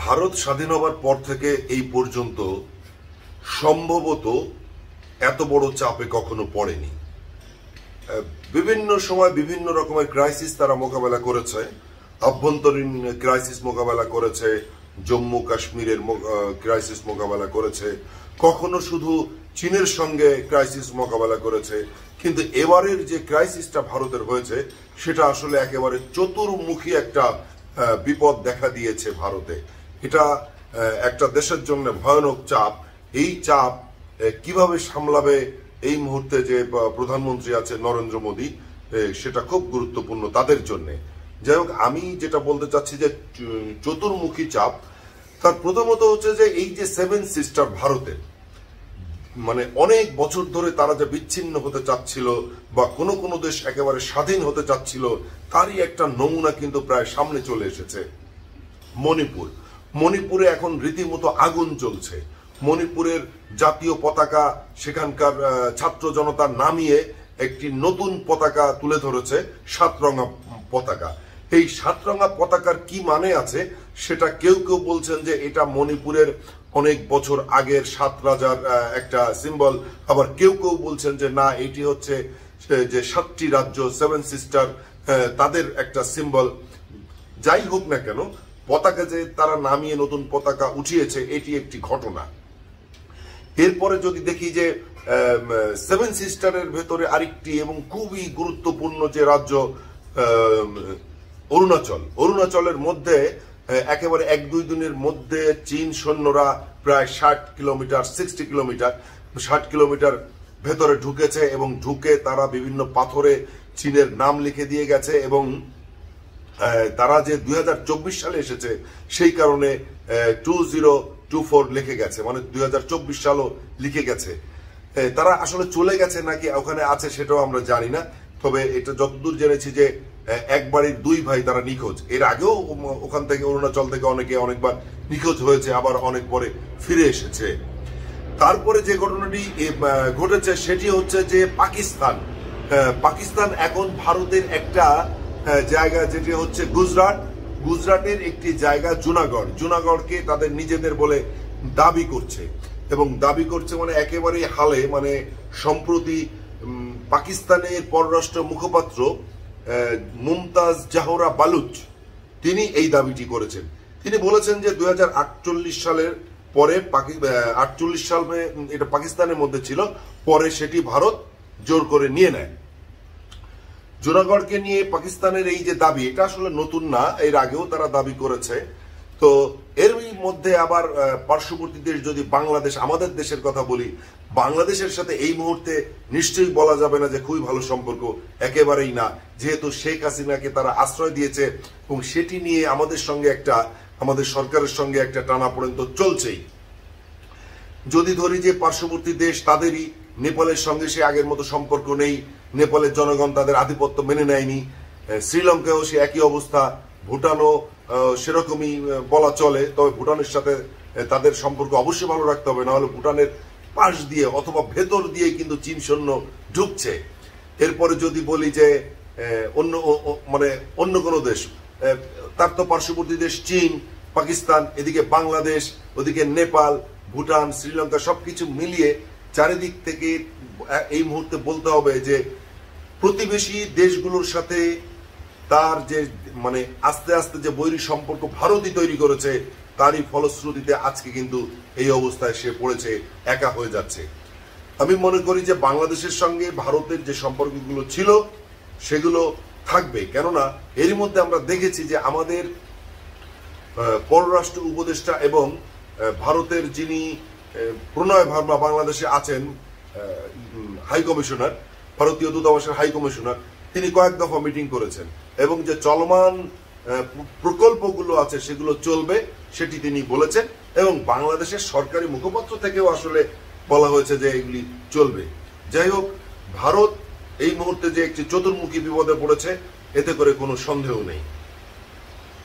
ভারত স্বাধীন হবার পর থেকে এই পর্যন্ত সম্ভবত এত বড় চাপে কখনো পড়েনি। বিভিন্ন সময় বিভিন্ন রকমের ক্রাইসিস তারা মোকাবেলা করেছে। আভ্যন্তরীণ ক্রাইসিস মোকাবেলা করেছে, জম্মু কাশ্মীরের ক্রাইসিস মোকাবেলা করেছে, কখনো শুধু চীনের সঙ্গে ক্রাইসিস মোকাবেলা করেছে। কিন্তু এবারের যে ক্রাইসিসটা ভারতের হয়েছে সেটা আসলে একেবারে চতুর্মুখী একটা বিপদ দেখা দিয়েছে ভারতে। এটা একটা দেশের জন্য ভয়ানক চাপ। এই চাপ কিভাবে সামলাবে এই মুহূর্তে যে প্রধানমন্ত্রী আছে নরেন্দ্র মোদী, সেটা খুব গুরুত্বপূর্ণ তাদের জন্য। যাই হোক, আমি যেটা বলতে চাচ্ছি যে চতুর্মুখী চাপ, তার প্রথমত হচ্ছে যে এই যে সেভেন সিস্টার ভারতের, মানে অনেক বছর ধরে তারা যে বিচ্ছিন্ন হতে চাচ্ছিল বা কোনো কোনো দেশ একেবারে স্বাধীন হতে চাচ্ছিল, তারই একটা নমুনা কিন্তু প্রায় সামনে চলে এসেছে। মণিপুরে এখন রীতিমতো আগুন চলছে। মণিপুরের জাতীয় পতাকা সেখানকার ছাত্র জনতা নামিয়ে একটি নতুন পতাকা তুলে ধরেছে, সাতরঙা পতাকা। এই সাতরঙা পতাকার কি মানে আছে সেটা কেউ কেউ বলছেন যে এটা মণিপুরের অনেক বছর আগের সাত রাজার একটা সিম্বল, আবার কেউ কেউ বলছেন যে না, এটি হচ্ছে যে সাতটি রাজ্য, সেভেন সিস্টার, তাদের একটা সিম্বল। যাই হোক না কেন, পতাকা যে তারা নামিয়ে নতুন পতাকা উঠিয়েছে এটি একটি ঘটনা। এরপরে যদি দেখি যে সেভেন সিস্টারের ভেতরে আরেকটি এবং খুবই গুরুত্বপূর্ণ যে রাজ্য অরুণাচলের মধ্যে একেবারে 1-2 দিনের মধ্যে চীন সৈন্যরা প্রায় 60 কিলোমিটার ভেতরে ঢুকেছে এবং ঢুকে তারা বিভিন্ন পাথরে চীনের নাম লিখে দিয়ে গেছে। এবং তারা যে 2024 সালে এসেছে সেই কারণে 2024 লিখে গেছে, মানে 2024 সালও লিখে গেছে। তারা আসলে চলে গেছে নাকি ওখানে আছে সেটাও আমরা জানি না। তবে এটা যতদূর জেনেছি যে এক বাড়ির 2 ভাই তারা নিখোঁজ। এর আগেও ওখান থেকে অরুণাচল থেকে অনেকবার নিখোঁজ হয়েছে, আবার অনেক পরে ফিরে এসেছে। তারপরে যে ঘটনাটি ঘটেছে সেটি হচ্ছে যে পাকিস্তান এখন ভারতের একটা জায়গা, যেটি হচ্ছে গুজরাটের একটি জায়গা জুনাগড়কে তাদের নিজেদের বলে দাবি করছে। এবং দাবি করছে মানে একেবারে হালে, মানে সম্প্রতি পাকিস্তানের পররাষ্ট্র মুখপাত্র মুমতাজ জাহরা বালুচ তিনি এই দাবিটি করেছেন। তিনি বলেছেন যে 2048 সালের পরে 48 সালে এটা পাকিস্তানের মধ্যে ছিল, পরে সেটি ভারত জোর করে নিয়ে নেয়। জুনাগড়কে নিয়ে পাকিস্তানের এই যে দাবি, এটা আসলে নতুন না, এর আগেও তারা দাবি করেছে। তো এর মধ্যে আবার পার্শ্ববর্তী দেশ যদি বাংলাদেশ, আমাদের দেশের কথা বলি, বাংলাদেশের সাথে এই মুহূর্তে নিশ্চয়ই বলা যাবে না যে খুবই ভালো সম্পর্ক, একেবারেই না। যেহেতু শেখ হাসিনাকে তারা আশ্রয় দিয়েছে এবং সেটি নিয়ে আমাদের সরকারের সঙ্গে একটা টানাপোড়েন তো চলছেই। যদি ধরি যে পার্শ্ববর্তী দেশ, তাদেরই নেপালের সঙ্গে সে আগের মতো সম্পর্ক নেই, নেপালের জনগণ তাদের আধিপত্য মেনে নেয়নি। শ্রীলঙ্কায়ও সে একই অবস্থা, ভুটানও সেরকমই বলা চলে। তবে ভুটানের সাথে তাদের সম্পর্ক অবশ্যই ভালো রাখতে হবে, নাহলে ভুটানের পাশ দিয়ে অথবা ভেতর দিয়ে কিন্তু চীন সৈন্য ঢুকছে। এরপরে যদি বলি যে অন্য কোনো দেশ, তার তো পার্শ্ববর্তী দেশ চীন, পাকিস্তান, এদিকে বাংলাদেশ, ওদিকে নেপাল, ভুটান, শ্রীলঙ্কা, সবকিছু মিলিয়ে চারিদিক থেকে এই মুহূর্তে বলতে হবে যে প্রতিবেশী দেশগুলোর সাথে তার যে মানে আস্তে আস্তে যে বৈরী সম্পর্ক ভারতই তৈরি করেছে, তারই ফলশ্রুতিতে আজকে কিন্তু এই অবস্থায় সে পড়েছে, একা হয়ে যাচ্ছে। আমি মনে করি যে বাংলাদেশের সঙ্গে ভারতের যে সম্পর্কগুলো ছিল সেগুলো থাকবে, কেননা এরই মধ্যে আমরা দেখেছি যে আমাদের পররাষ্ট্র উপদেষ্টা এবং ভারতের যিনি প্রণয় ভার্মা বাংলাদেশে আছেন হাই কমিশনার, ভারতীয় দূতাবাসের হাই কমিশনার, তিনি কয়েক দফা মিটিং করেছেন এবং যে চলমান প্রকল্পগুলো আছে সেগুলো চলবে সেটি তিনি বলেছেন। এবং বাংলাদেশের সরকারি মুখপাত্র থেকেও আসলে বলা হয়েছে যে এগুলি চলবে। যাই হোক, ভারত এই মুহূর্তে যে একটি চতুর্মুখী বিপদে পড়েছে এতে করে কোনো সন্দেহ নেই।